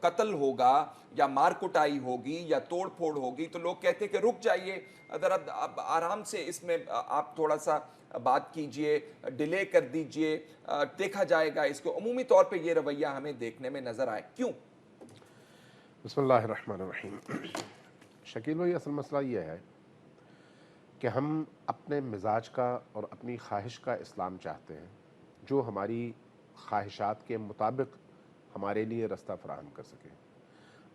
قتل ہوگا یا مار کٹائی ہوگی یا توڑ پھوڑ ہوگی تو لوگ کہتے ہیں کہ رک جائیے ذرا آرام سے اس میں آپ تھوڑا سا بات کیجئے، ڈیلے کر دیجئے، دیکھا جائے گا اس کو. عمومی طور پہ یہ رویہ ہمیں دیکھنے میں نظر آئے، کیوں؟ بسم اللہ الرحمن الرحیم. شکیل بھائی، اصل مسئلہ یہ ہے کہ ہم اپنے مزاج کا اور اپنی خواہش کا اسلام چاہتے ہیں جو ہماری خواہشات کے مطابق ہمارے لیے رستہ فراہم کر سکے.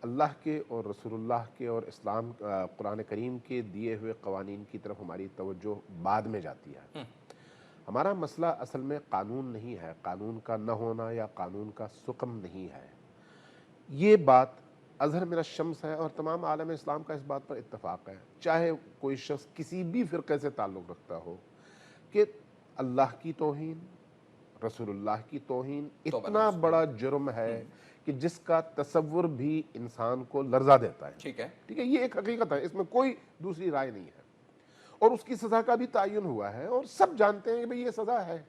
اللہ کے اور رسول اللہ کے اور اسلام قرآن کریم کے دیے ہوئے قوانین کی طرف ہماری توجہ بعد میں جاتی ہے. ہمارا مسئلہ اصل میں قانون نہیں ہے، قانون کا نہ ہونا یا قانون کا سقم نہیں ہے. یہ بات اظہر من الشمس ہے اور تمام عالم اسلام کا اس بات پر اتفاق ہے، چاہے کوئی شخص کسی بھی فرقے سے تعلق رکھتا ہو، کہ اللہ کی توہین، رسول اللہ کی توہین اتنا بڑا جرم ہے کہ جس کا تصور بھی انسان کو لرزا دیتا ہے. ٹھیک ہے، یہ ایک حقیقت ہے، اس میں کوئی دوسری رائے نہیں ہے. اور اس کی سزا کا بھی تعین ہوا ہے اور سب جانتے ہیں کہ بھئی یہ سزا ہے.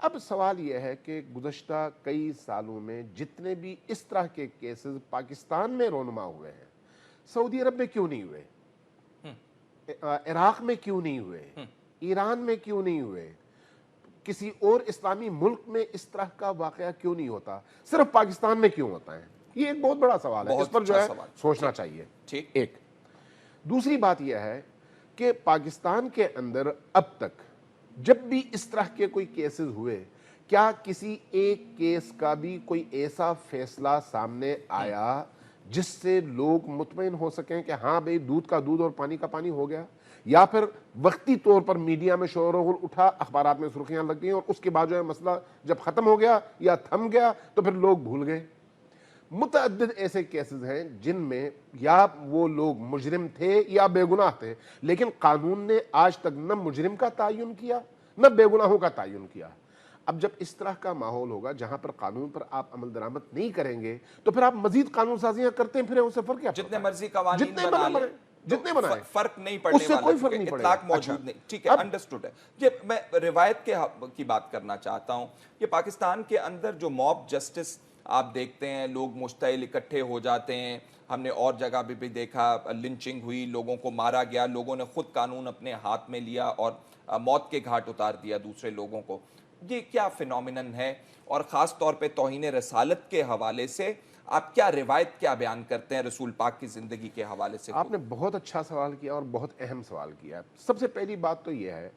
اب سوال یہ ہے کہ گزشتہ کئی سالوں میں جتنے بھی اس طرح کے کیسز پاکستان میں رونما ہوئے ہیں، سعودی عرب میں کیوں نہیں ہوئے، عراق میں کیوں نہیں ہوئے، ایران میں کیوں نہیں ہوئے، کسی اور اسلامی ملک میں اس طرح کا واقعہ کیوں نہیں ہوتا، صرف پاکستان میں کیوں ہوتا ہے؟ یہ ایک بہت بڑا سوال ہے، اس پر جو ہے سوچنا چاہیے. ایک دوسری بات یہ ہے کہ پاکستان کے اندر اب تک جب بھی اس طرح کے کوئی کیسز ہوئے، کیا کسی ایک کیس کا بھی کوئی ایسا فیصلہ سامنے آیا جس سے لوگ مطمئن ہو سکیں کہ ہاں بھئی دودھ کا دودھ اور پانی کا پانی ہو گیا؟ یا پھر وقتی طور پر میڈیا میں شور و غل اٹھا، اخبارات میں سرخیاں لگ گئیں اور اس کے بعد جو ہے مسئلہ جب ختم ہو گیا یا تھم گیا تو پھر لوگ بھول گئے؟ متعدد ایسے کیسز ہیں جن میں یا وہ لوگ مجرم تھے یا بے گناہ تھے، لیکن قانون نے آج تک نہ مجرم کا تعین کیا نہ بے گناہوں کا تعین کیا. اب جب اس طرح کا ماحول ہوگا جہاں پر قانون پر آپ عمل درآمد نہیں کریں گے تو پھر آپ مزید قانون سازیاں کرتے پھر اس سے فرق کیا؟ جتنے مرضی قوانین بنا لیں، جتنے بنائے فرق نہیں پڑنے والا، کوئی فرق نہیں پڑے گا. اطلاق موجود نہیں. ٹھیک ہے، انڈرسٹوڈ ہے. یہ میں روایت کی بات کرنا چاہتا ہوں. یہ پاکستان کے اندر جو موب جسٹس آپ دیکھتے ہیں، لوگ مشتعل اکٹھے ہو جاتے ہیں، ہم نے اور جگہ بھی دیکھا، لنچنگ ہوئی، لوگوں کو مارا گیا، لوگوں نے خود قانون اپنے ہاتھ میں لیا اور موت کے گھاٹ اتار دیا دوسرے لوگوں کو. یہ کیا فینومینن ہے؟ اور خاص طور پہ توہین رسالت کے حوالے سے آپ کیا روایت کیا بیان کرتے ہیں رسول پاک کی زندگی کے حوالے سے؟ آپ نے بہت اچھا سوال کیا اور بہت اہم سوال کیا. سب سے پہلی بات تو یہ ہے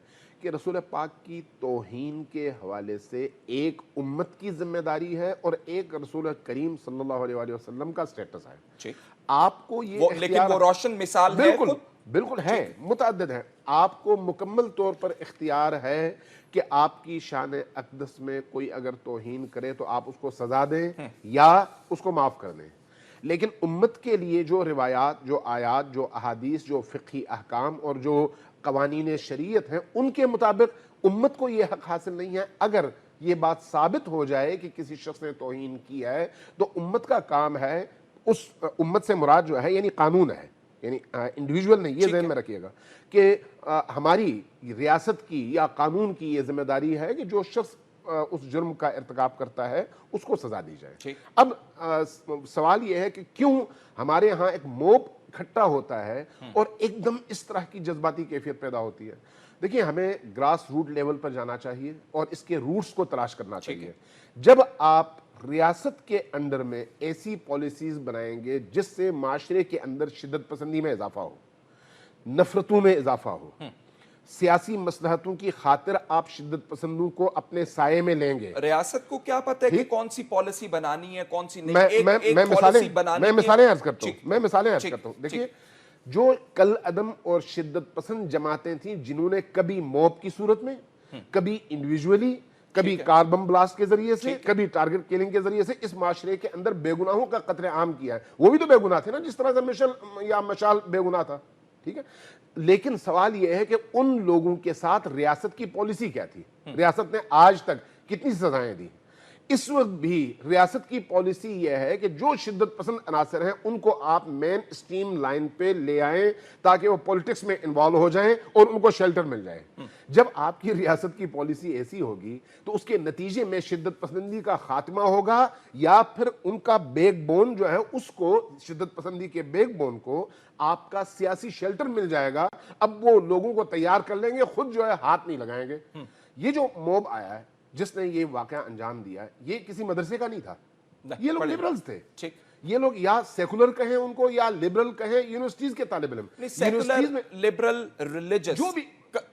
کہ رسول پاک کی توہین کے حوالے سے ایک امت کی ذمہ داری ہے اور ایک رسول کریم صلی اللہ علیہ وآلہ وسلم کا سٹیٹس ہے. آپ کو یہ لیکن وہ روشن مثال ہے، بالکل ہے، متعدد ہے. آپ کو مکمل طور پر اختیار ہے کہ آپ کی شان اقدس میں کوئی اگر توہین کرے تو آپ اس کو سزا دیں یا اس کو معاف کر دیں. لیکن امت کے لیے جو روایات، جو آیات، جو احادیث، جو فقہی احکام اور جو قوانین شریعت ہیں، ان کے مطابق امت کو یہ حق حاصل نہیں ہے. اگر یہ بات ثابت ہو جائے کہ کسی شخص نے توہین کی ہے تو امت کا کام ہے، اس امت سے مراد جو ہے یعنی قانون ہے، یعنی انڈیویجول نہیں. یہ ذہن میں رکھیے گا کہ ہماری ریاست کی یا قانون کی یہ ذمہ داری ہے کہ جو شخص اس جرم کا ارتکاب کرتا ہے اس کو سزا دی جائے. اب سوال یہ ہے کہ کیوں ہمارے ہاں ایک موب اکٹھا ہوتا ہے اور ایک دم اس طرح کی جذباتی کیفیت پیدا ہوتی ہے؟ دیکھیں، ہمیں گراس روٹ لیول پر جانا چاہیے اور اس کے روٹس کو تلاش کرنا چاہیے. جب آپ ریاست کے انڈر میں ایسی پالیسیز بنائیں گے جس سے معاشرے کے اندر شدت پسندی میں اضافہ ہو، نفرتوں میں اضافہ ہو، سیاسی مصلحتوں کی خاطر آپ شدت پسندوں کو اپنے سائے میں لیں گے، ریاست کو کیا پتہ ہے کہ کون سی پالیسی بنانی ہے کون سی نہیں. میں مثالیں عرض کرتا ہوں. دیکھیے، جو کل عدم اور شدت پسند جماعتیں تھیں جنہوں نے کبھی موب کی صورت میں، کبھی انڈیویجولی، کبھی کار بم بلاسٹ کے ذریعے سے، کبھی ٹارگٹ کلنگ کے ذریعے سے اس معاشرے کے اندر بے گناہوں کا قتل عام کیا ہے، وہ بھی تو بے گناہ تھے نا، جس طرح سے مشال بے گناہ تھا. ٹھیک ہے، لیکن سوال یہ ہے کہ ان لوگوں کے ساتھ ریاست کی پالیسی کیا تھی؟ ریاست نے آج تک کتنی سزائیں دی؟ اس وقت بھی ریاست کی پالیسی یہ ہے کہ جو شدت پسند عناصر ہیں ان کو آپ مین اسٹریم لائن پہ لے آئیں تاکہ وہ پولیٹکس میں انوالو ہو جائیں اور ان کو شیلٹر مل جائے. جب آپ کی ریاست کی پالیسی ایسی ہوگی تو اس کے نتیجے میں شدت پسندی کا خاتمہ ہوگا یا پھر ان کا بیک بون جو ہے اس کو, شدت پسندی کے بیک بون کو آپ کا سیاسی شیلٹر مل جائے گا. اب وہ لوگوں کو تیار کر لیں گے, خود جو ہے ہاتھ نہیں لگائیں گے. یہ جو موب آیا ہے جس نے یہ واقعہ انجام دیا, یہ کسی مدرسے کا نہیں تھا, یہ لوگ لیبرلز تھے. یہ لوگ یا سیکولر کہیں ان کو یا لبرل کہیں, یونیورسٹیز کے طالب علم. سیکولر, لبرل, ریلیجس, جو بھی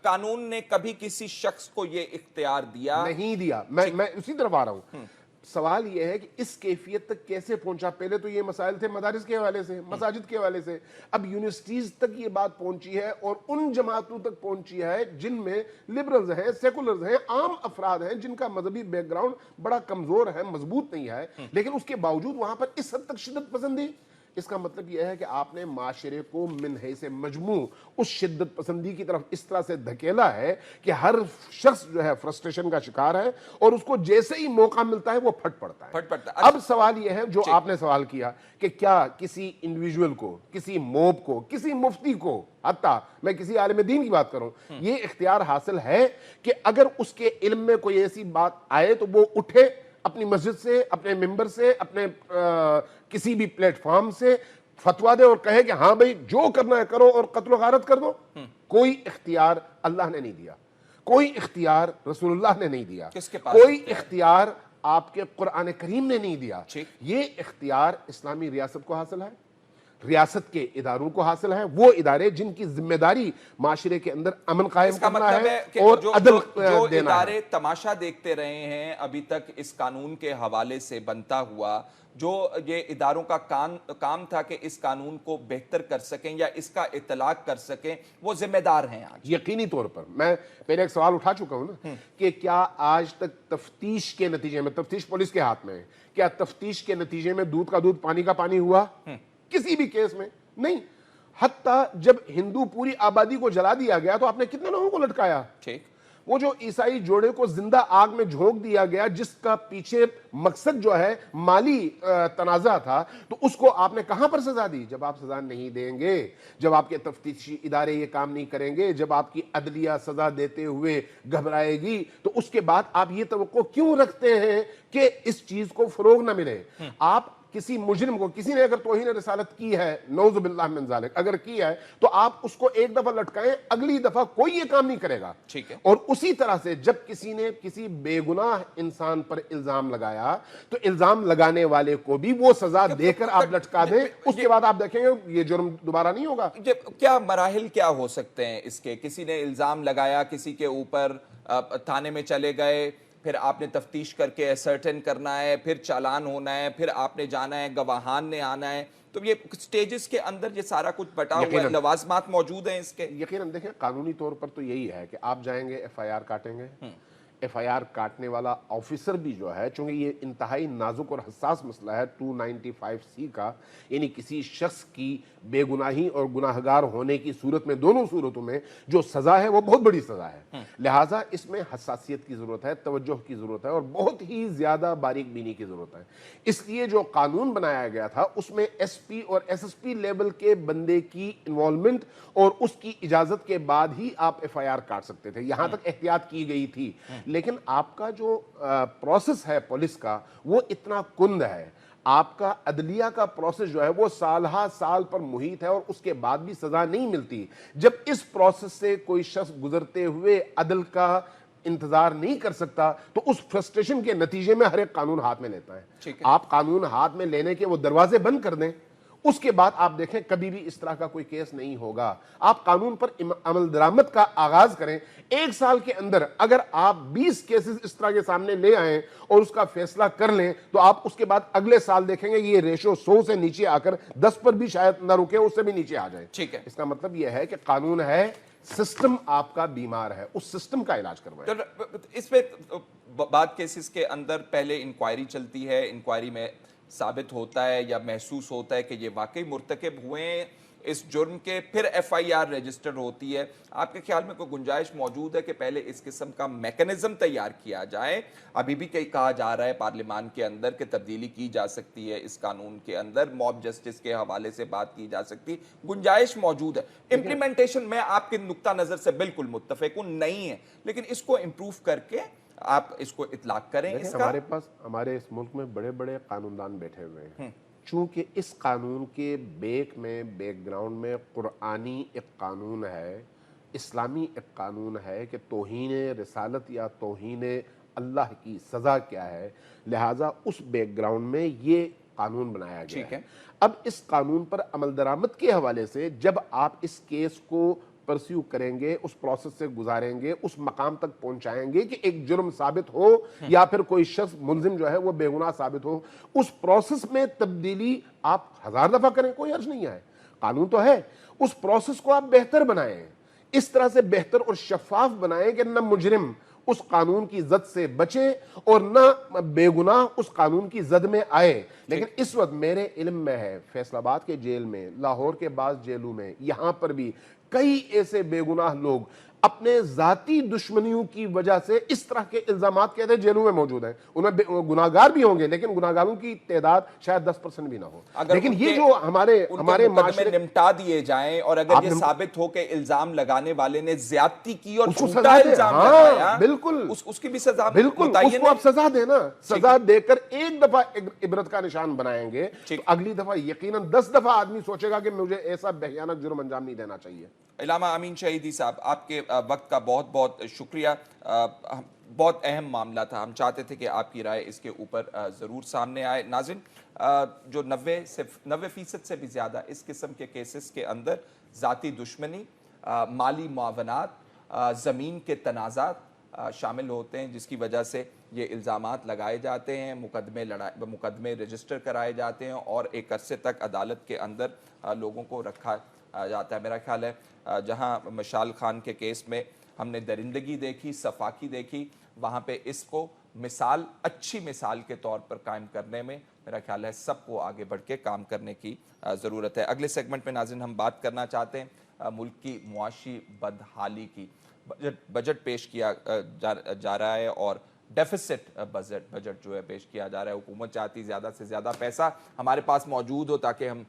قانون نے کبھی کسی شخص کو یہ اختیار دیا نہیں دیا. میں اسی طرف آ رہا ہوں. سوال یہ ہے کہ اس کیفیت تک کیسے پہنچا. پہلے تو یہ مسائل تھے مدارس کے حوالے سے, مساجد کے حوالے سے, اب یونیورسٹیز تک یہ بات پہنچی ہے اور ان جماعتوں تک پہنچی ہے جن میں لبرلز ہیں, سیکولرز ہیں, عام افراد ہیں جن کا مذہبی بیک گراؤنڈ بڑا کمزور ہے, مضبوط نہیں ہے, لیکن اس کے باوجود وہاں پر اس حد تک شدت پسندی. اس کا مطلب یہ ہے کہ آپ نے معاشرے کو من حیث مجموع اس شدت پسندی کی طرف اس طرح سے دھکیلا ہے کہ ہر شخص جو ہے فرسٹریشن کا شکار ہے اور اس کو جیسے ہی موقع ملتا ہے وہ پھٹ پڑتا ہے. اب سوال یہ ہے جو آپ نے سوال کیا کہ کیا کسی انڈیویجول کو, کسی موب کو, کسی مفتی کو, حتیٰ میں کسی عالم دین کی بات کروں, یہ اختیار حاصل ہے کہ اگر اس کے علم میں کوئی ایسی بات آئے تو وہ اٹھے اپنی مسجد سے, اپنے ممبر سے, اپنے کسی بھی پلیٹ فارم سے فتویٰ دے اور کہے کہ ہاں بھئی جو کرنا ہے کرو اور قتل و غارت کر دو. کوئی اختیار اللہ نے نہیں دیا, کوئی اختیار رسول اللہ نے نہیں دیا, کوئی اختیار آپ کے قرآن کریم نے نہیں دیا. یہ اختیار اسلامی ریاست کو حاصل ہے, ریاست کے اداروں کو حاصل ہے, وہ ادارے جن کی ذمہ داری معاشرے کے اندر امن قائم کرنا ہے اور عدل جو دینا ادارے ہے. تماشا دیکھتے رہے ہیں ابھی تک اس قانون کے حوالے سے بنتا ہوا, جو یہ اداروں کا کام تھا کہ اس قانون کو بہتر کر سکیں یا اس کا اطلاق کر سکیں, وہ ذمہ دار ہیں آج. یقینی طور پر میں پہلے ایک سوال اٹھا چکا ہوں نا کہ کیا آج تک تفتیش کے نتیجے میں, تفتیش پولیس کے ہاتھ میں ہے, کیا تفتیش کے نتیجے میں دودھ کا دودھ پانی کا پانی ہوا کسی بھی کیس میں؟ نہیں. حتیٰ جب ہندو پوری آبادی کو جلا دیا گیا تو آپ نے کتنے لوگوں کو لٹکایا. وہ جو عیسائی جوڑے کو زندہ آگ میں جھونک دیا گیا جس کا پیچھے مقصد جو ہے مالی تنازع تھا, تو اس کو آپ نے کہاں پر سزا دی؟ جب آپ سزا نہیں دیں گے, جب آپ کے تفتیشی ادارے یہ کام نہیں کریں گے, جب آپ کی عدلیہ سزا دیتے ہوئے گھبرائے گی, تو اس کے بعد آپ یہ توقع کیوں رکھتے ہیں کہ اس چیز کو فروغ نہ ملے؟ آپ کسی مجرم کو, کسی نے اگر توہین رسالت کی ہے, نعوذ باللہ من ذالک, اگر کی ہے تو آپ اس کو ایک دفعہ لٹکائیں, اگلی دفعہ کوئی یہ کام نہیں کرے گا. اور اسی طرح سے جب کسی نے کسی بے گناہ انسان پر الزام لگایا تو الزام لگانے والے کو بھی وہ سزا دے کر آپ لٹکا دیں, اس کے بعد آپ دیکھیں گے یہ جرم دوبارہ نہیں ہوگا. کیا مراحل کیا ہو سکتے ہیں اس کے؟ کسی نے الزام لگایا کسی کے اوپر, تھانے میں چلے گئے, پھر آپ نے تفتیش کر کے ایسرٹن کرنا ہے, پھر چالان ہونا ہے, پھر آپ نے جانا ہے, گواہان نے آنا ہے, تو یہ سٹیجز کے اندر یہ سارا کچھ بٹا ہوا ہے, لوازمات موجود ہیں اس کے. یقیناً دیکھیں قانونی طور پر تو یہی ہے کہ آپ جائیں گے ایف آئی آر کاٹیں گے, ایف آئی آر کاٹنے والا آفیسر بھی جو ہے, چونکہ یہ انتہائی نازک اور حساس مسئلہ ہے 295C کا, یعنی کسی شخص کی بے گناہی اور گناہگار ہونے کی صورت میں, دونوں صورتوں میں جو سزا ہے وہ بہت بڑی سزا ہے. لہٰذا اس میں حساسیت کی ضرورت ہے, توجہ کی ضرورت ہے اور بہت ہی زیادہ باریک بینی کی ضرورت ہے. اس لیے جو قانون بنایا گیا تھا اس میں ایس پی اور ایس ایس پی لیول کے بندے کی انوالومنٹ اور اس کی اجازت کے بعد ہی آپ ایف آئی آر کاٹ سکتے تھے, یہاں تک احتیاط کی گئی تھی. لیکن آپ کا جو پروسیس ہے پولیس کا وہ اتنا کند ہے, آپ کا عدلیہ کا پروسیس جو ہے وہ سال ہا سال پر محیط ہے اور اس کے بعد بھی سزا نہیں ملتی. جب اس پروسیس سے کوئی شخص گزرتے ہوئے عدل کا انتظار نہیں کر سکتا تو اس فرسٹریشن کے نتیجے میں ہر ایک قانون ہاتھ میں لیتا ہے. آپ قانون ہاتھ میں لینے کے وہ دروازے بند کر دیں, اس کے بعد آپ دیکھیں کبھی بھی اس طرح کا کوئی کیس نہیں ہوگا. آپ قانون پر عمل درآمد کا آغاز کریں, ایک سال کے اندر اگر آپ 20 کیسز اس طرح کے سامنے لے آئیں اور اس کا فیصلہ کر لیں تو آپ اس کے بعد اگلے سال دیکھیں گے یہ ریشو 100 سے نیچے آ کر 10 پر بھی شاید نہ رکے, اس سے بھی نیچے آ جائے. اس کا مطلب یہ ہے کہ قانون ہے, سسٹم آپ کا بیمار ہے, اس سسٹم کا علاج کروائیں. اس پہ بعض کیسز کے اندر پہلے انکوائری چلتی ہے, انکوائری میں ثابت ہوتا ہے یا محسوس ہوتا ہے کہ یہ واقعی مرتکب ہوئے ہیں اس جرم کے، پھر FIR رجسٹر ہوتی ہے. آپ کے خیال میں کوئی گنجائش موجود ہے کہ پہلے اس قسم کا میکنزم تیار کیا جائے؟ ابھی بھی کہا جا رہا ہے پارلیمان کے اندر کہ تبدیلی کی جا سکتی ہے اس قانون کے اندر، موب جسٹس کے حوالے سے بات کی جا سکتی، گنجائش موجود ہے. امپلیمنٹیشن میں آپ کے نقطہ نظر سے بالکل متفق ہوں، نہیں ہے، لیکن اس کو امپروو کر کے آپ اس کو اطلاق کریں. اس کا ہمارے پاس ہمارے اس ملک میں بڑے بڑے قانوندان بیٹھے ہوئے ہیں، چونکہ اس قانون کے بیک گراؤنڈ میں قرآنی ایک قانون ہے، اسلامی ایک قانون ہے کہ توہین رسالت یا توہین اللہ کی سزا کیا ہے، لہٰذا اس بیک گراؤنڈ میں یہ قانون بنایا گیا ہے. اب اس قانون پر عمل درآمد کے حوالے سے جب آپ اس کیس کو پرسیو کریں گے، اس پروسیس سے گزاریں گے، اس مقام تک پہنچائیں گے کہ ایک جرم ثابت ہو یا پھر کوئی شخص ملزم جو ہے وہ بے گناہ ثابت ہو، اس پروسیس میں تبدیلی آپ 1000 دفعہ کریں، کوئی حرج نہیں ہے. قانون تو ہے، اس پروسیس کو آپ بہتر بنائیں، اس طرح سے بہتر اور شفاف بنائیں کہ نہ مجرم اس قانون کی زد سے بچے اور نہ بے گناہ اس قانون کی زد میں آئے. لیکن اس وقت میرے علم میں ہے فیصل آباد کے جیل میں، لاہور کے بعض جیلوں میں، یہاں پر بھی کئی ایسے بے گناہ لوگ اپنے ذاتی دشمنیوں کی وجہ سے اس طرح کے الزامات کے تحت جیلوں میں موجود ہیں. ان میں گناہگار بھی ہوں گے لیکن گناہگاروں کی تعداد شاید 10% بھی نہ ہو. لیکن یہ جو ہمارے معاشرے نمٹا دیے جائیں، اور اگر یہ ثابت ہو کہ الزام لگانے والے نے زیادتی کی اور جھوٹا الزام لگایا، بالکل اس کی بھی سزا بالکل اس کو آپ سزا دیں نا، سزا دے کر ایک دفعہ عبرت کا نشان بنائیں گے تو اگلی دفعہ یقیناً 10 دفعہ آدمی سوچے گا کہ مجھے ایسا بھیانک جرم انجام نہیں دینا چاہیے. علامہ امین شہیدی صاحب، آپ کے وقت کا بہت بہت شکریہ. بہت اہم معاملہ تھا، ہم چاہتے تھے کہ آپ کی رائے اس کے اوپر ضرور سامنے آئے. ناظرین، جو 90% سے بھی زیادہ اس قسم کے کیسز کے اندر ذاتی دشمنی، مالی معاونات، زمین کے تنازعات شامل ہوتے ہیں، جس کی وجہ سے یہ الزامات لگائے جاتے ہیں، مقدمے رجسٹر کرائے جاتے ہیں اور ایک عرصے تک عدالت کے اندر لوگوں کو رکھا جاتا ہے. میرا خیال ہے جہاں مشال خان کے کیس میں ہم نے درندگی دیکھی، صفاقی دیکھی، وہاں پہ اس کو اچھی مثال کے طور پر قائم کرنے میں میرا خیال ہے سب کو آگے بڑھ کے کام کرنے کی ضرورت ہے. اگلے سیگمنٹ میں ناظرین ہم بات کرنا چاہتے ہیں ملک کی معاشی بدحالی کی. بجٹ پیش کیا جا رہا ہے اور ڈیفیسٹ بجٹ جو ہے پیش کیا جا رہا ہے. حکومت چاہتی زیادہ سے زیادہ پیسہ ہمارے پاس موجود ہو تاکہ ہم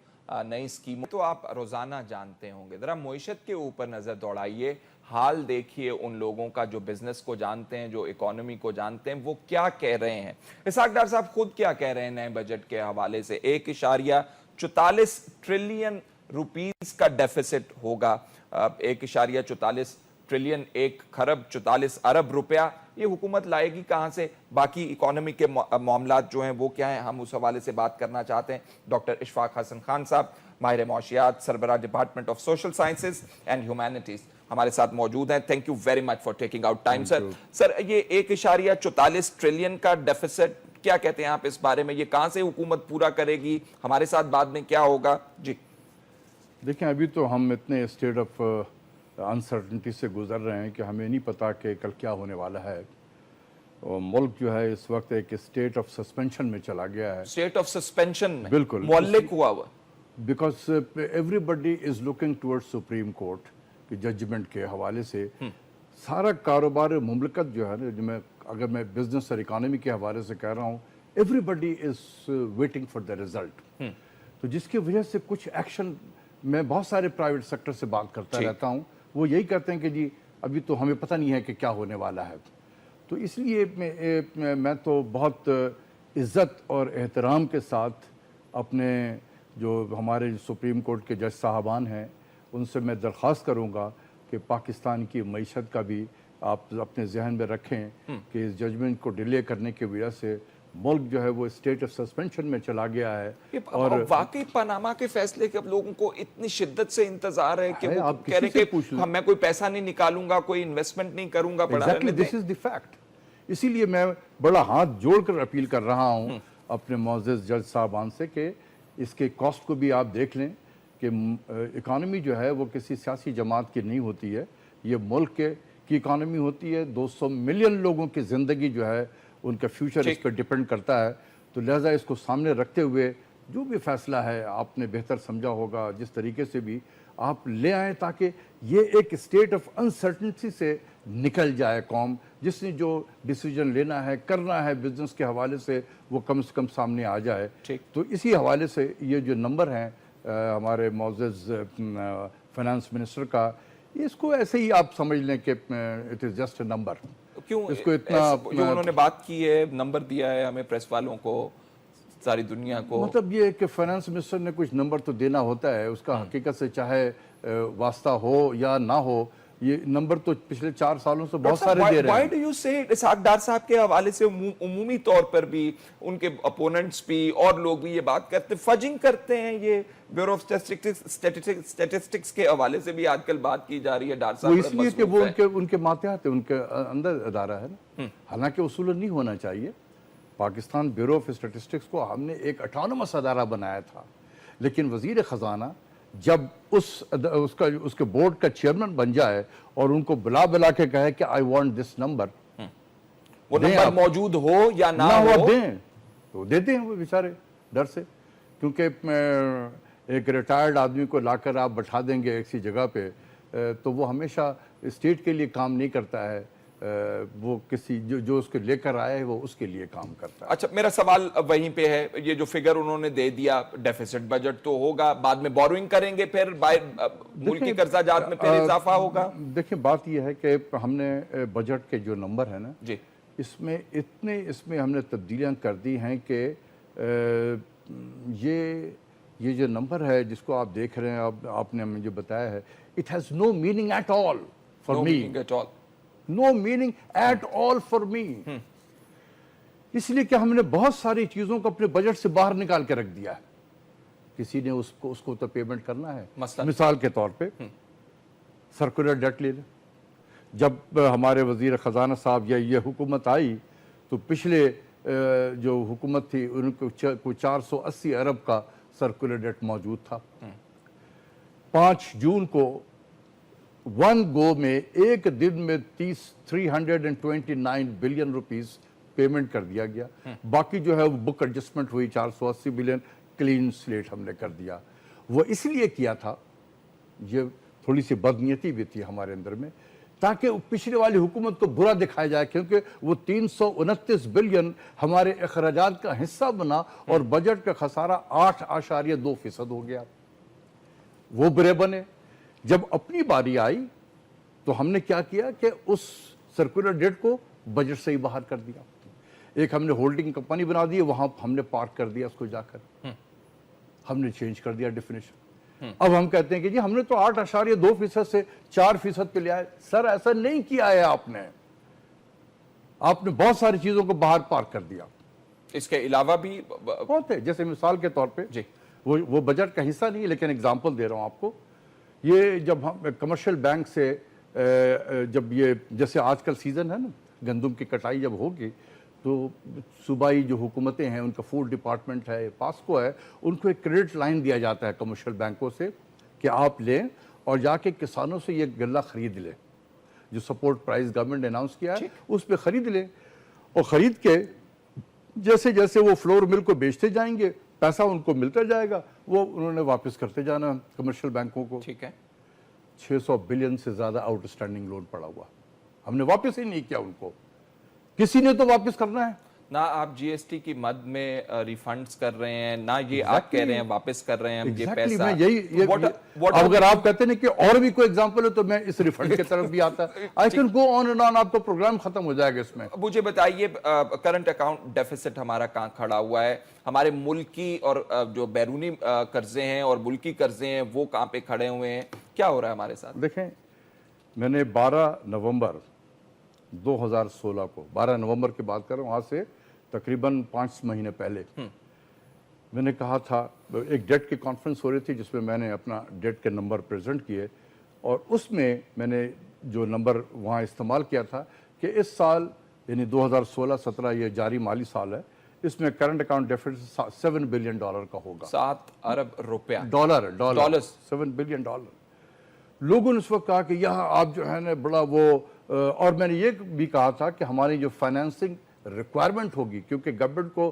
نئی اسکیم. تو آپ روزانہ جانتے ہوں گے، ذرا معیشت کے اوپر نظر دوڑائیے، حال دیکھیے ان لوگوں کا جو بزنس کو جانتے ہیں، جو اکانومی کو جانتے ہیں، وہ کیا کہہ رہے ہیں. اسحاق ڈار صاحب خود کیا کہہ رہے ہیں نئے بجٹ کے حوالے سے؟ 1.44 ٹریلین روپیز کا ڈیفیسٹ ہوگا. 1.44 ٹریلین، 1.44 ارب روپیہ یہ حکومت لائے گی کہاں سے؟ باقی اکانومی کے معاملات جو ہیں وہ کیا ہیں، ہم اس حوالے سے بات کرنا چاہتے ہیں. ڈاکٹر اشفاق حسن خان صاحب، ماہر معاشیات، سربراہ department of social sciences and humanities ہمارے ساتھ موجود ہیں. Thank you very much for taking out time sir. Sir, یہ 1.44 ٹریلین کا ڈیفیسٹ کیا کہتے ہیں آپ اس بارے میں؟ یہ کہاں سے حکومت پورا کرے گی؟ ہمارے ساتھ بعد میں کیا ہوگا؟ جی دیکھیں، ابھی تو ہم اتنے اسٹیٹ آف انسرٹنٹی سے گزر رہے ہیں کہ ہمیں نہیں پتا کہ کل کیا ہونے والا ہے. اور ملک جو ہے اس وقت ایک اسٹیٹ آف سسپینشن میں چلا گیا ہے. اسٹیٹ آف سسپینشن میں بالکل معلق ہوا ہوا، because everybody is looking toward supreme court کی ججمنٹ کے حوالے سے. سارا کاروبار مملکت جو ہے نا، اگر میں بزنس اور اکانومی کے حوالے سے کہہ رہا ہوں، everybody is waiting for the result. تو جس کی وجہ سے کچھ ایکشن، میں بہت سارے پرائیویٹ سیکٹر سے بات کرتا رہتا ہوں، وہ یہی کہتے ہیں کہ جی ابھی تو ہمیں پتہ نہیں ہے کہ کیا ہونے والا ہے. تو اس لیے میں تو بہت عزت اور احترام کے ساتھ اپنے جو ہمارے سپریم کورٹ کے جج صاحبان ہیں ان سے میں درخواست کروں گا کہ پاکستان کی معیشت کا بھی آپ اپنے ذہن میں رکھیں کہ اس ججمنٹ کو ڈیلے کرنے کی وجہ سے ملک جو ہے وہ اسٹیٹ آف سسپینشن میں چلا گیا ہے. اور واقعی پاناما کے فیصلے کے اب لوگوں کو اتنی شدت سے انتظار ہے کہ وہ کہہ رہے ہیں کہ میں کوئی پیسہ نہیں نکالوں گا، کوئی انویسٹمنٹ نہیں کروں گا. دس از دی فیکٹ. اسی لیے میں بڑا ہاتھ جوڑ کر اپیل کر رہا ہوں اپنے معزز جج صاحبان سے کہ اس کے کاسٹ کو بھی آپ دیکھ لیں کہ اکانومی جو ہے وہ کسی سیاسی جماعت کی نہیں ہوتی ہے، یہ ملک کی اکانومی ہوتی ہے. 200 ملین لوگوں کی زندگی جو ہے ان کا فیوچر اس پر ڈیپینڈ کرتا ہے. تو لہٰذا اس کو سامنے رکھتے ہوئے جو بھی فیصلہ ہے آپ نے بہتر سمجھا ہوگا، جس طریقے سے بھی آپ لے آئیں تاکہ یہ ایک اسٹیٹ آف انسرٹنٹی سے نکل جائے قوم، جس نے جو ڈیسیجن لینا ہے کرنا ہے بزنس کے حوالے سے وہ کم سے کم سامنے آ جائے. تو اسی حوالے سے یہ جو نمبر ہیں ہمارے معزز فائنانس منسٹر کا، اس کو ایسے ہی آپ سمجھ لیں کہ it is just a number. کیوں اس کو اتنا جو انہوں نے بات کی ہے، نمبر دیا ہے ہمیں پریس والوں کو، ساری دنیا کو، مطلب یہ کہ فائنانس منسٹر نے کچھ نمبر تو دینا ہوتا ہے، اس کا حقیقت سے چاہے واسطہ ہو یا نہ ہو، یہ نمبر تو پچھلے 4 سالوں سے بہت سارے دے رہے ہیں. Why do you say Ishaq Dar صاحب کے حوالے سے عمومی طور پر بھی ان کے اپوننٹس بھی اور لوگ بھی یہ بات کرتے فجنگ کرتے ہیں؟ یہ بیورو آف اسٹیٹسٹکس کے حوالے سے بھی آج کل بات کی جا رہی ہے. ڈار صاحب وہ اس لیے کہ وہ ان کے ماتحت ہے، ان کے اندر ادارہ ہے نا، حالانکہ اصولاً نہیں ہونا چاہیے. پاکستان بیورو آف اسٹیٹسٹکس کو ہم نے ایک اٹانومس ادارہ بنایا تھا، لیکن وزیر خزانہ جب اس کے بورڈ کا چیئرمین بن جائے اور ان کو بلا کے کہے کہ آئی وانٹ دس نمبر، وہ نمبر موجود ہو یا نہ ہو دیں تو دیتے ہیں وہ بیچارے ڈر سے. کیونکہ ایک ریٹائرڈ آدمی کو لا کر آپ بٹھا دیں گے ایک سی جگہ پہ تو وہ ہمیشہ اسٹیٹ کے لیے کام نہیں کرتا ہے، وہ کسی جو اس کے لے کر آئے وہ اس کے لیے کام کرتا ہے. اچھا، میرا سوال وہیں پہ ہے، یہ جو فگر انہوں نے دے دیا، ڈیفیسٹ بجٹ تو ہوگا، بعد میں بوروئنگ کریں گے، پھر ملکی قرضہ جات میں پھر اضافہ ہوگا. دیکھیں بات یہ ہے کہ ہم نے بجٹ کے جو نمبر ہے نا، جی، اس میں ہم نے تبدیلیاں کر دی ہیں کہ یہ جو نمبر ہے جس کو آپ دیکھ رہے ہیں، آپ نے مجھے بتایا ہے، it has no meaning at all for me. No meaning at all for me. اس لیے کہ ہم نے بہت ساری چیزوں کو اپنے بجٹ سے باہر نکال کے رکھ دیا ہے. کسی نے اس کو تو پیمنٹ کرنا ہے. مثال کے طور پہ سرکولر ڈیٹ لے لیں. جب ہمارے وزیر خزانہ صاحب یا یہ حکومت آئی تو پچھلے جو حکومت تھی ان کو کوئی 480 ارب کا سرکولر ڈیٹ موجود تھا. 5 جون کو ون گو میں ایک دن میں 329 بلین روپیز پیمنٹ کر دیا گیا. باقی جو ہے وہ بک ایڈجسٹمنٹ ہوئی، 480 بلین کلین سلیٹ ہم نے کر دیا. وہ اس لیے کیا تھا، یہ تھوڑی سی بدنیتی بھی تھی ہمارے اندر میں، تاکہ پچھلے والی حکومت کو برا دکھایا جائے، کیونکہ وہ 329 بلین ہمارے اخراجات کا حصہ بنا اور بجٹ کا خسارہ 8.2% ہو گیا. وہ برے بنے. جب اپنی باری آئی تو ہم نے کیا کیا کہ اس سرکولر ڈیٹ کو بجٹ سے ہی باہر کر دیا. ایک ہم نے ہولڈنگ کمپنی بنا دی، وہاں ہم نے پارک کر دیا اس کو، جا کر ہم نے چینج کر دیا ڈیفینیشن. اب ہم کہتے ہیں کہ جی ہم نے تو 8.2% سے 4% پہ لے آئے. سر ایسا نہیں کیا ہے آپ نے بہت ساری چیزوں کو باہر پارک کر دیا. اس کے علاوہ بھی بہت ہے. جیسے مثال کے طور پہ وہ بجٹ کا حصہ نہیں، لیکن اگزامپل دے رہا ہوں آپ کو. یہ جب ہم کمرشل بینک سے جب یہ جیسے آج کل سیزن ہے نا، گندم کی کٹائی جب ہوگی تو صوبائی جو حکومتیں ہیں، ان کا فوڈ ڈپارٹمنٹ ہے، پاسکو ہے، ان کو ایک کریڈٹ لائن دیا جاتا ہے کمرشل بینکوں سے کہ آپ لیں اور جا کے کسانوں سے یہ غلہ خرید لیں. جو سپورٹ پرائز گورنمنٹ نے اناؤنس کیا ہے اس پہ خرید لیں، اور خرید کے جیسے جیسے وہ فلور مل کو بیچتے جائیں گے پیسہ ان کو ملتا جائے گا، وہ انہوں نے واپس کرتے جانا کمرشل بینکوں کو. ٹھیک ہے. 600 بلین سے زیادہ آؤٹ اسٹینڈنگ لون پڑا ہوا، ہم نے واپس ہی نہیں کیا ان کو. کسی نے تو واپس کرنا ہے. نہ آپ جی ایس ٹی کی مد میں ریفنڈز کر رہے ہیں، نہ یہ آپ کہہ رہے ہیں واپس کر رہے ہیں ہم یہ پیسہ. اگر آپ کہتے ہیں کہ اور بھی کوئی ایگزامپل ہے تو میں اس ریفنڈ کی طرف بھی آتا. I can go on and on. آپ کا پروگرام ختم ہو جائے گا اس میں. مجھے بتائیے کرنٹ اکاؤنٹ ڈیفیسٹ ہمارا کہاں کھڑا ہوا ہے؟ ہمارے ملکی اور جو بیرونی قرضے ہیں اور ملکی قرضے ہیں وہ کہاں پہ کھڑے ہوئے ہیں؟ کیا ہو رہا ہے ہمارے ساتھ؟ دیکھیں، میں نے 12 نومبر 2016 کو، 12 نومبر کی بات کر رہا ہوں، وہاں سے تقریباً 5 مہینے پہلے میں نے کہا تھا، ایک ڈیٹ کی کانفرنس ہو رہی تھی جس میں میں نے اپنا ڈیٹ کے نمبر پریزنٹ کیے، اور اس میں میں نے جو نمبر وہاں استعمال کیا تھا کہ اس سال یعنی 2016-17 یہ جاری مالی سال ہے، اس میں کرنٹ اکاؤنٹ ڈیفیسٹ $7 بلین کا ہوگا. 7 ارب روپیہ. Dollar 7 billion dollar. لوگوں نے اس وقت کہا کہ یہاں آپ جو ہے نا بڑا وہ، اور میں نے یہ بھی کہا تھا کہ ہماری جو فائنینسنگ ریکوائرمنٹ ہوگی، کیونکہ گورنمنٹ کو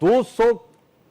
200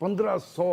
1500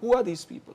who are these people?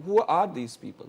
who are these people?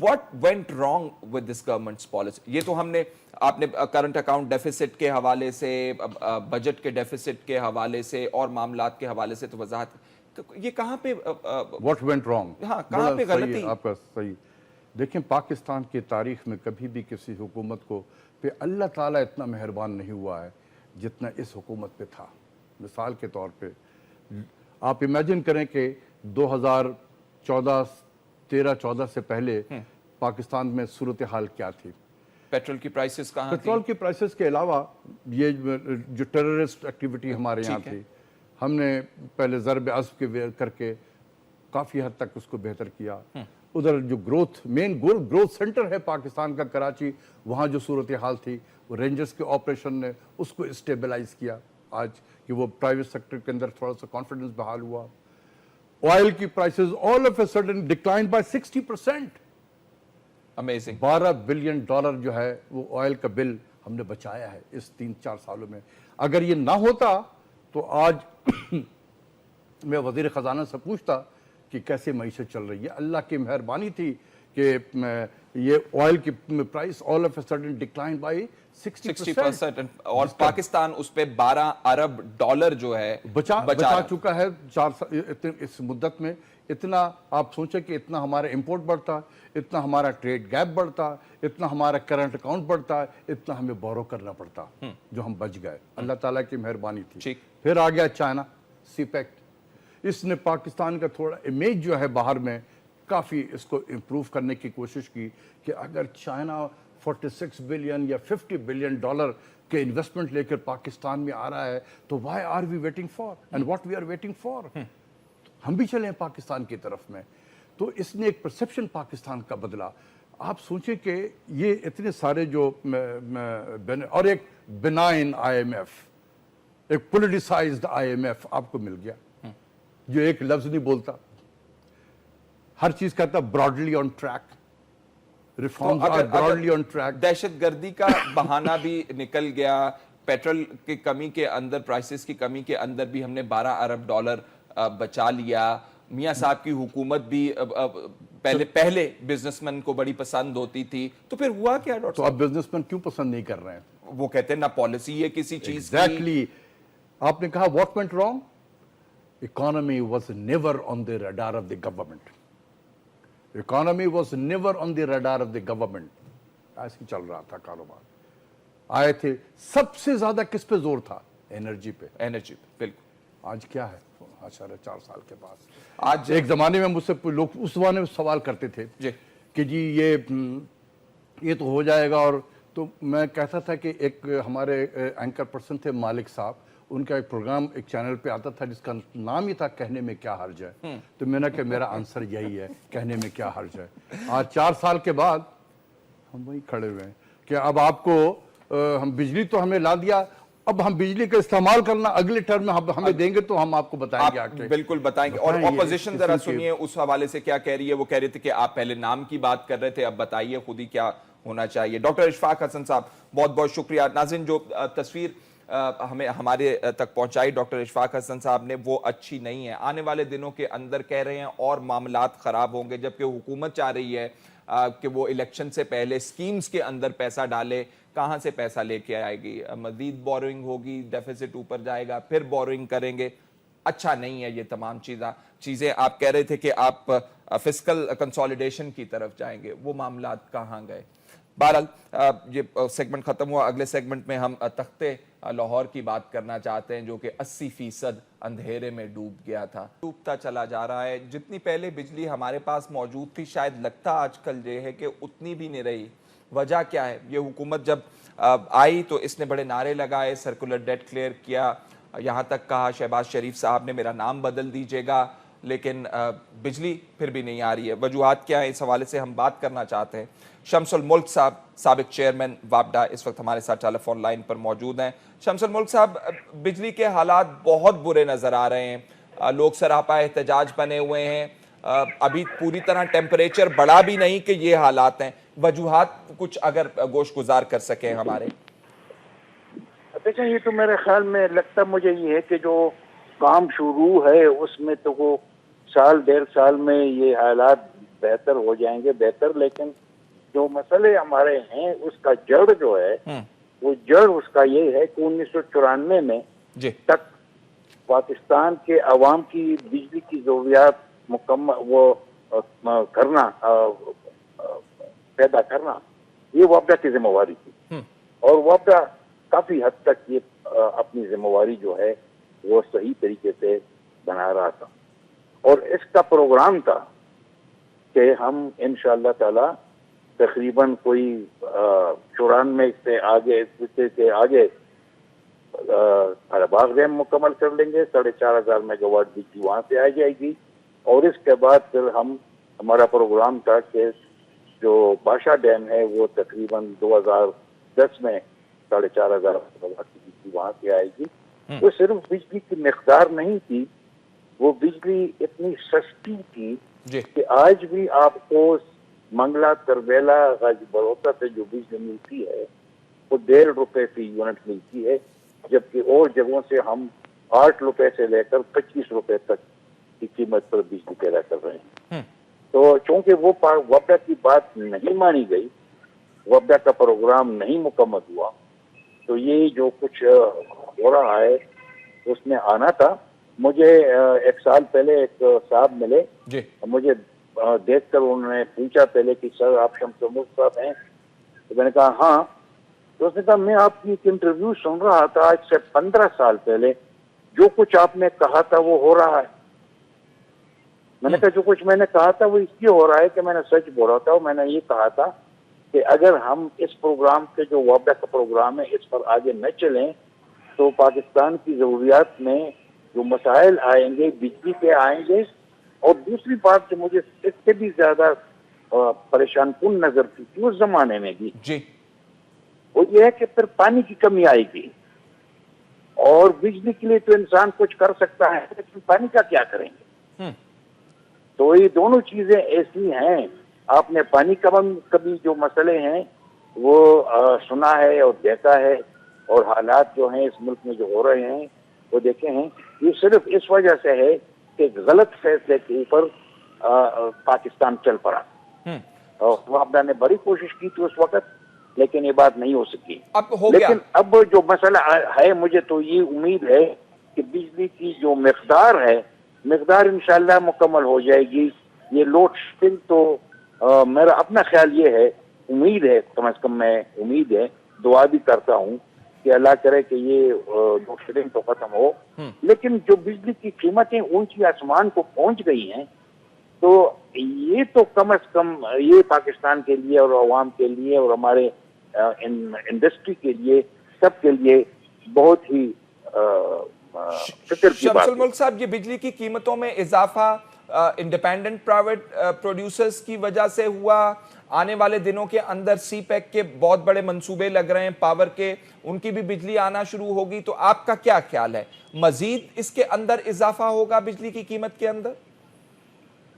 what went wrong with this government's policy? یہ تو ہم نے آپ نے کرنٹ اکاؤنٹ ڈیفیسٹ کے حوالے سے, بجٹ کے ڈیفیسٹ کے حوالے سے اور معاملات کے حوالے سے تو وضاحت, تو یہ کہاں پہ واٹ وینٹ رانگ, ہاں کہاں پہ غلطی؟ آپ کا صحیح. دیکھیں پاکستان کی تاریخ میں کبھی بھی کسی حکومت کو پہ اللہ تعالیٰ اتنا مہربان نہیں ہوا ہے جتنا اس حکومت پہ تھا. مثال کے طور پہ آپ امیجن کریں کہ 2013-14 سے پہلے پاکستان میں صورتحال کیا تھی. پیٹرول کی پرائسز کہاں تھی؟ پیٹرول کی پرائسز کے علاوہ یہ جو ٹیررسٹ ایکٹیویٹی ہمارے یہاں تھی, ہم نے پہلے ضرب عصب کے کر کے کافی حد تک اس کو بہتر کیا. ادھر جو مین گروتھ سینٹر ہے پاکستان کا کراچی, وہاں جو صورتحال تھی وہ رینجرز کے آپریشن نے اس کو اسٹیبلائز کیا آج کہ وہ پرائیویٹ سیکٹر کے اندر تھوڑا سا کانفیڈنس بحال ہوا. آئل کی prices all of a sudden declined by 60%. Amazing. $12 billion جو ہے وہ آئل کا بل ہم نے بچایا ہے اس 3-4 سالوں میں. اگر یہ نہ ہوتا تو آج میں وزیر خزانہ سے پوچھتا کہ کیسے معیشت چل رہی ہے. اللہ کی مہربانی تھی کہ یہ آئل کی price all of a sudden declined by 60%. اور پاکستان اس پہ $12 ارب جو ہے بچا چکا ہے 4 اس مدت میں. اتنا آپ سوچیں کہ اتنا ہمارا امپورٹ بڑھتا, اتنا ہمارا ٹریڈ گیپ بڑھتا, اتنا ہمارا کرنٹ اکاؤنٹ بڑھتا, اتنا ہمیں بورو کرنا پڑتا, جو ہم بچ گئے. اللہ تعالیٰ کی مہربانی تھی. پھر آ گیا چائنا, سی پیکٹ. اس نے پاکستان کا تھوڑا امیج جو ہے باہر میں کافی اس کو امپروو کرنے کی کوشش کی کہ اگر چائنا 46 بلین یا $50 بلین کے انویسٹمنٹ لے کر پاکستان میں آ رہا ہے تو why are we waiting for and what we are waiting for. ہم بھی چلیں پاکستان کی طرف میں. تو اس نے ایک پرسپشن پاکستان کا بدلا. آپ سوچیں کہ یہ اتنے سارے جو اور ایک بنائن آئی ایم ایف, ایک پولیٹیسائزڈ آئی ایم ایف آپ کو مل گیا جو ایک لفظ نہیں بولتا, ہر چیز کہتا broadly on track, reforms are broadly on track. دہشت گردی کا بہانہ بھی نکل گیا, پیٹرول کی کمی کے اندر, پرائسز کی کمی کے اندر بھی ہم نے $12 ارب بچا لیا. میاں صاحب کی حکومت بھی پہلے بزنس مین کو بڑی پسند ہوتی تھی, تو پھر ہوا کیا ڈاکٹر؟ تو اب بزنس مین کیوں پسند نہیں کر رہے ہیں؟ وہ کہتے ہیں نہ پالیسی ہے کسی چیز کی. ایگزیکٹلی. آپ نے کہا what went wrong. economy was never on the radar of the government. Economy was never on the radar of the government. ایسے ہی چل رہا تھا کاروبار. آئے تھے, سب سے زیادہ کس پہ زور تھا؟ انرجی پہ. انرجی پہ, بالکل. آج کیا ہے 4 سال کے بعد؟ آج ایک زمانے میں مجھ سے لوگ اس زمانے میں سوال کرتے تھے کہ جی یہ تو ہو جائے گا, اور تو میں کہتا تھا کہ ایک ہمارے اینکر پرسن تھے مالک صاحب, ان کا ایک پروگرام ایک چینل پہ آتا تھا جس کا نام ہی تھا کہنے میں کیا حرج ہے. تو میں نے کہا میرا آنسر یہی ہے, کہنے میں کیا حرج ہے. آج 4 سال کے بعد ہم وہیں کھڑے ہوئے ہیں کہ اب آپ کو ہم بجلی تو ہمیں لا دیا, اب ہم بجلی کا استعمال کرنا اگلے ٹرم میں ہمیں دیں گے تو ہم آپ کو بتائیں گے. آپ بالکل بتائیں گے. اور اپوزیشن ذرا سنیے اس حوالے سے کیا کہہ رہی ہے. وہ کہہ رہے تھے کہ آپ پہلے نام کی بات کر رہے تھے, اب بتائیے خود ہی کیا ہونا چاہیے. ڈاکٹر اشفاق حسن صاحب بہت بہت شکریہ. ناظرین جو تصویر ہمارے تک پہنچائی ڈاکٹر اشفاق حسن صاحب نے وہ اچھی نہیں ہے. آنے والے دنوں کے اندر کہہ رہے ہیں اور معاملات خراب ہوں گے, جبکہ حکومت چاہ رہی ہے کہ وہ الیکشن سے پہلے سکیمز کے اندر پیسہ ڈالے. کہاں سے پیسہ لے کے آئے گی؟ مزید بورنگ ہوگی, ڈیفیسٹ اوپر جائے گا, پھر بورنگ کریں گے. اچھا نہیں ہے یہ تمام چیزیں. آپ کہہ رہے تھے کہ آپ فسکل کنسولیڈیشن کی طرف جائیں گے, وہ معاملات کہاں گئے؟ بہرحال یہ سیگمنٹ ختم ہوا. اگلے سیگمنٹ میں ہم تختے لاہور کی بات کرنا چاہتے ہیں جو کہ 80% اندھیرے میں ڈوب گیا تھا, ڈوبتا چلا جا رہا ہے. جتنی پہلے بجلی ہمارے پاس موجود تھی شاید لگتا آج کل یہ ہے کہ اتنی بھی نہیں رہی. وجہ کیا ہے؟ یہ حکومت جب آئی تو اس نے بڑے نعرے لگائے, سرکولر ڈیٹ کلیئر کیا, یہاں تک کہا شہباز شریف صاحب نے میرا نام بدل دیجیے گا, لیکن بجلی پھر بھی نہیں آ رہی ہے. وجوہات کیا ہیں؟ اس حوالے سے ہم بات کرنا چاہتے ہیں. شمس الملک صاحب سابق چیئرمین واپڈا اس وقت ہمارے ساتھ ٹیلی فون لائن پر موجود ہیں. شمس الملک صاحب, بجلی کے حالات بہت برے نظر آ رہے ہیں, لوگ سراپا احتجاج بنے ہوئے ہیں, ابھی پوری طرح ٹیمپریچر بڑھا بھی نہیں کہ یہ حالات ہیں. وجوہات کچھ اگر گوش گزار کر سکیں ہمارے. دیکھیں یہ تو میرے خیال میں لگتا مجھے یہ ہے کہ جو کام شروع ہے اس میں تو وہ 1.5 سال میں یہ حالات بہتر ہو جائیں گے بہتر، لیکن جو مسئلے ہمارے ہیں اس کا جڑ جو ہے وہ جڑ اس کا یہ ہے کہ 1994 میں جی تک پاکستان کے عوام کی بجلی کی ضروریات مکمل وہ کرنا پیدا کرنا یہ وابڈا کی ذمہ داری تھی، اور وابڈا کافی حد تک یہ اپنی ذمہ داری جو ہے وہ صحیح طریقے سے بنا رہا تھا، اور اس کا پروگرام تھا کہ ہم انشاءاللہ تعالی تقریباً کوئی 94 سے آگے باغ ڈیم مکمل کر لیں گے، 4,500 میگا واٹ بجلی وہاں سے آ جائے گی، اور اس کے بعد پھر ہمارا پروگرام تھا کہ جو بادشاہ ڈیم ہے وہ تقریباً 2010 میں 4,500 میگا واٹ کی بجلی وہاں سے آئے گی۔ وہ صرف بجلی کی مقدار نہیں تھی، وہ بجلی اتنی سستی تھی کہ آج بھی آپ کو منگلا، تربیلا، غازی بروتا سے جو بجلی ملتی ہے وہ 1.5 روپے فی یونٹ ملتی ہے، جبکہ اور جگہوں سے ہم 8 روپے سے لے کر 25 روپے تک کی قیمت پر بجلی پیدا کر رہے ہیں۔ تو چونکہ وہ وابڈا کی بات نہیں مانی گئی، وابڈا کا پروگرام نہیں مکمل ہوا، تو یہ جو کچھ ہو رہا ہے اس میں آنا تھا۔ مجھے 1 سال پہلے ایک صاحب ملے، مجھے دیکھ کر انہوں نے پوچھا پہلے کہ سر آپ شمس ملک صاحب ہیں؟ تو میں نے کہا ہاں۔ تو اس نے کہا میں آپ کی ایک انٹرویو سن رہا تھا آج سے 15 سال پہلے، جو کچھ آپ نے کہا تھا وہ ہو رہا ہے۔ میں نے کہا جو کچھ میں نے کہا تھا وہ اس لیے ہو رہا ہے کہ میں نے سچ بولا تھا، اور میں نے یہ کہا تھا کہ اگر ہم اس پروگرام کے جو وابڈا کا پروگرام ہے اس پر آگے نہ چلیں تو پاکستان کی ضروریات میں جو مسائل آئیں گے بجلی کے آئیں گے، اور دوسری بات جو مجھے اس سے بھی زیادہ پریشان کن نظر تھی اس زمانے میں بھی وہ یہ ہے کہ پھر پانی کی کمی آئے گی، اور بجلی کے لیے تو انسان کچھ کر سکتا ہے لیکن پانی کا کیا کریں گے؟ تو یہ دونوں چیزیں ایسی ہیں۔ آپ نے پانی کا کبھی جو مسئلے ہیں وہ سنا ہے اور دیکھا ہے، اور حالات جو ہیں اس ملک میں جو ہو رہے ہیں وہ دیکھے ہیں، یہ صرف اس وجہ سے ہے کہ غلط فیصلے کے اوپر پاکستان چل پڑا، اور وابڈا نے بڑی کوشش کی تھی اس وقت لیکن یہ بات نہیں ہو سکی۔ لیکن اب جو مسئلہ ہے مجھے تو یہ امید ہے کہ بجلی کی جو مقدار ہے مقدار انشاءاللہ مکمل ہو جائے گی۔ یہ لوڈ شیڈنگ تو میرا اپنا خیال یہ ہے، امید ہے، کم از کم میں امید ہے، دعا بھی کرتا ہوں کہ اللہ کرے کہ یہ لوڈ شیڈنگ تو ختم ہو، لیکن جو بجلی کی قیمتیں اونچی آسمان کو پہنچ گئی ہیں تو یہ تو کم از کم یہ پاکستان کے لیے اور عوام کے لیے اور ہمارے انڈسٹری کے لیے سب کے لیے بہت ہی فکر کی بات ہے۔ شمس الملک صاحب، یہ بجلی کی قیمتوں میں اضافہ انڈیپینڈنٹ پرائیویٹ پروڈیوسرز کی وجہ سے ہوا؟ آنے والے دنوں کے اندر سی پیک کے بہت بڑے منصوبے لگ رہے ہیں پاور کے، ان کی بھی بجلی آنا شروع ہوگی، تو آپ کا کیا خیال ہے؟ مزید اس کے اندر اضافہ ہوگا بجلی کی قیمت کے اندر؟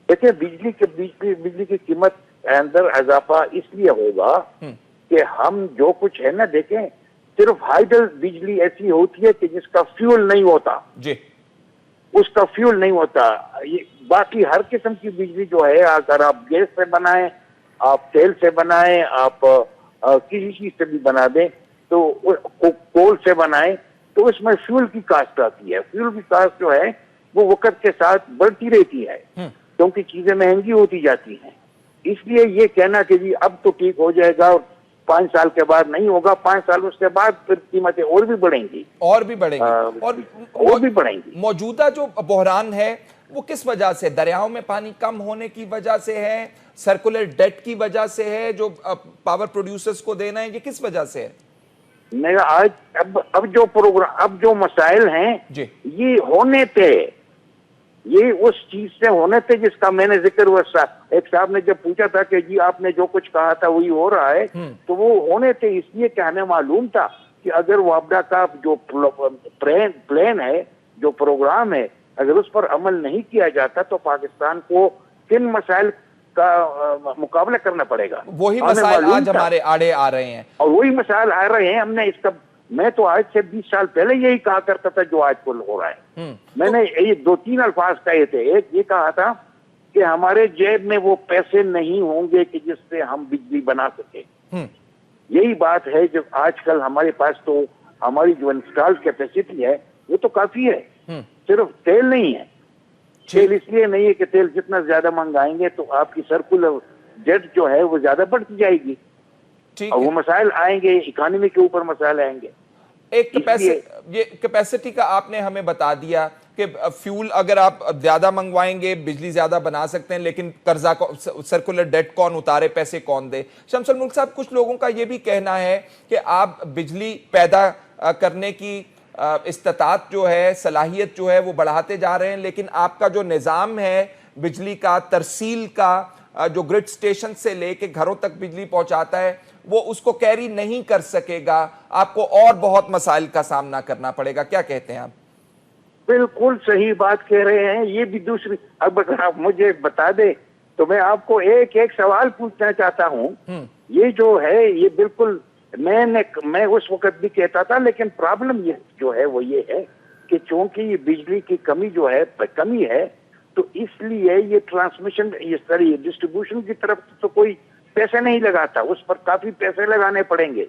دیکھیں بجلی کی قیمت کے اندر اضافہ اس لیے ہوگا کہ ہم جو کچھ ہے نا دیکھیں، صرف ہائیڈل بجلی ایسی ہوتی ہے کہ جس کا فیول نہیں ہوتا، اس کا فیول نہیں ہوتا۔ باقی ہر قسم کی بجلی جو ہے اگر آپ گیس سے بنائیں، آپ تیل سے بنائیں، آپ کسی چیز سے بھی بنا دیں، تو کول سے بنائیں، تو اس میں فیول کی کاسٹ آتی ہے۔ فیول کی کاسٹ جو ہے وہ وقت کے ساتھ بڑھتی رہتی ہے کیونکہ چیزیں مہنگی ہوتی جاتی ہیں۔ اس لیے یہ کہنا کہ جی اب تو ٹھیک ہو جائے گا اور 5 سال کے بعد نہیں ہوگا، 5 سال اس کے بعد پھر قیمتیں اور بھی بڑھیں گی، اور بھی بڑھیں گی، اور بھی بڑھیں گی۔ موجودہ جو بحران ہے وہ کس وجہ سے؟ دریاؤں میں پانی کم ہونے کی وجہ سے ہے، سرکولر ڈیٹ کی وجہ سے ہے جو پاور پروڈیوسرز کو دینا ہے، یہ کس وجہ سے ہے؟ میرا آج اب جو مسائل ہیں یہ ہونے تھے، یہ اس چیز سے ہونے تھے جس کا میں نے ذکر ہوا۔ ایک صاحب نے جب پوچھا تھا کہ جی آپ نے جو کچھ کہا تھا وہی ہو رہا ہے، تو وہ ہونے تھے اس لیے کہ ہمیں معلوم تھا کہ اگر وابڈا کا جو پلان ہے، جو پروگرام ہے، اگر اس پر عمل نہیں کیا جاتا تو پاکستان کو کن مسائل کا مقابلہ کرنا پڑے گا۔ وہی مسائل آج ہمارے آڑے آ رہے ہیں، اور وہی مسائل آ رہے ہیں۔ ہم نے اس کا میں تو آج سے 20 سال پہلے یہی کہا کرتا تھا جو آج کل ہو رہا ہے۔ میں نے یہ 2-3 الفاظ کہے تھے۔ ایک یہ کہا تھا کہ ہمارے جیب میں وہ پیسے نہیں ہوں گے کہ جس سے ہم بجلی بنا سکیں. یہی بات ہے. جب آج کل ہمارے پاس تو ہماری جو انسٹال کیپیسٹی ہے وہ تو کافی ہے, صرف تیل نہیں ہے. تیل اس لیے نہیں ہے کہ تیل جتنا زیادہ منگائیں گے تو آپ کی سرکولر ڈیٹ جو ہے وہ زیادہ بڑھتی جائے گی, اور وہ مسائل آئیں گے, اکانومی کے اوپر مسائل آئیں گے. ایک کیپیسٹی کا آپ نے ہمیں بتا دیا کہ فیول اگر آپ زیادہ منگوائیں گے بجلی زیادہ بنا سکتے ہیں, لیکن قرضہ سرکولر ڈیٹ کون اتارے, پیسے کون دے. شمس الملک صاحب, کچھ لوگوں کا یہ بھی کہنا ہے کہ آپ بجلی پیدا کرنے کی استطاعت جو ہے, صلاحیت جو ہے وہ بڑھاتے جا رہے ہیں, لیکن آپ کا جو نظام ہے بجلی کا, ترسیل کا, جو گرڈ سٹیشن سے لے کے گھروں تک بجلی پہنچاتا ہے, وہ اس کو کیری نہیں کر سکے گا, آپ کو اور بہت مسائل کا سامنا کرنا پڑے گا. کیا کہتے ہیں آپ؟ بالکل صحیح بات کہہ رہے ہیں. یہ بھی دوسری, اب اگر آپ مجھے بتا دیں تو میں آپ کو ایک سوال پوچھنا چاہتا ہوں. یہ جو ہے یہ بالکل میں اس وقت بھی کہتا تھا, لیکن پرابلم یہ جو ہے وہ یہ ہے کہ چونکہ یہ بجلی کی کمی ہے تو اس لیے یہ ٹرانسمیشن, یہ ڈسٹریبیوشن کی طرف تو کوئی پیسے نہیں لگاتا, اس پر کافی پیسے لگانے پڑیں گے.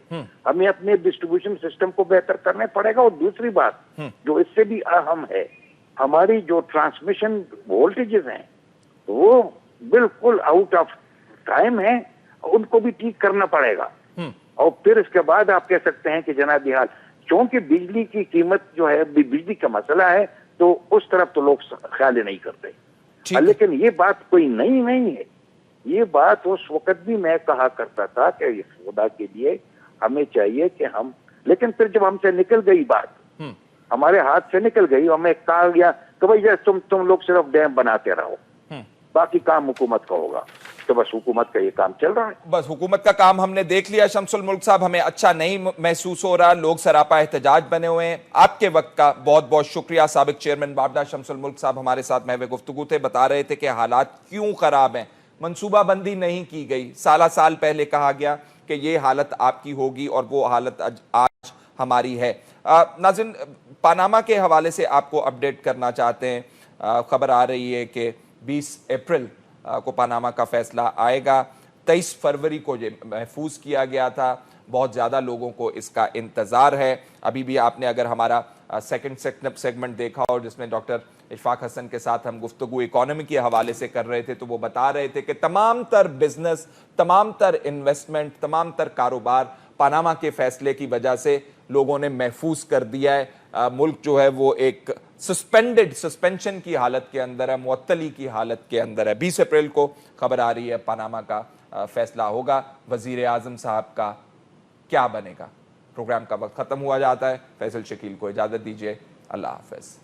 ہمیں اپنے ڈسٹریبیوشن سسٹم کو بہتر کرنے پڑے گا. اور دوسری بات جو اس سے بھی اہم ہے, ہماری جو ٹرانسمیشن وولٹیجز ہیں وہ بالکل آؤٹ آف ٹائم ہیں, ان کو بھی ٹھیک کرنا پڑے گا. اور پھر اس کے بعد آپ کہہ سکتے ہیں کہ جناب حال, چونکہ بجلی کی قیمت جو ہے, بجلی کا مسئلہ ہے, تو اس طرف تو لوگ خیال ہی نہیں کرتے. لیکن یہ بات کوئی نئی نہیں ہے. یہ بات اس وقت بھی میں کہا کرتا تھا کہ خدا کے لیے ہمیں چاہیے کہ ہم, لیکن پھر جب ہم سے نکل گئی بات, ہمارے ہاتھ سے نکل گئی, ہمیں کہا گیا کہ بھائی تم لوگ صرف ڈیم بناتے رہو, باقی کام حکومت کا ہوگا. تو بس حکومت کا یہ کام چل رہا ہے. بس حکومت کا کام ہم نے دیکھ لیا. شمس الملک صاحب, ہمیں اچھا نہیں محسوس ہو رہا, لوگ سراپا احتجاج بنے ہوئے ہیں. آپ کے وقت کا بہت بہت شکریہ. سابق چیئرمین بابڈا شمس الملک صاحب ہمارے ساتھ محو گفتگو تھے, بتا رہے تھے کہ حالات کیوں خراب ہیں. منصوبہ بندی نہیں کی گئی, سال پہلے کہا گیا کہ یہ حالت آپ کی ہوگی اور وہ حالت آج ہماری ہے. ناظرین, پاناما کے حوالے سے آپ کو اپڈیٹ کرنا چاہتے ہیں. خبر آ رہی ہے کہ 20 اپریل کو پاناما کا فیصلہ آئے گا. 23 فروری کو یہ محفوظ کیا گیا تھا. بہت زیادہ لوگوں کو اس کا انتظار ہے. ابھی بھی آپ نے اگر ہمارا سیکنڈ سیگمنٹ دیکھا اور جس میں ڈاکٹر اشفاق حسن کے ساتھ ہم گفتگو اکانومی کے حوالے سے کر رہے تھے, تو وہ بتا رہے تھے کہ تمام تر بزنس, تمام تر انویسٹمنٹ, تمام تر کاروبار پاناما کے فیصلے کی وجہ سے لوگوں نے محفوظ کر دیا ہے. ملک جو ہے وہ ایک سسپینشن کی حالت کے اندر ہے, معطلی کی حالت کے اندر ہے. 20 اپریل کو خبر آ رہی ہے پاناما کا فیصلہ ہوگا. وزیر اعظم صاحب کا کیا بنے گا؟ پروگرام کا وقت ختم ہوا جاتا ہے. فیصل شکیل کو اجازت دیجیے. اللہ حافظ.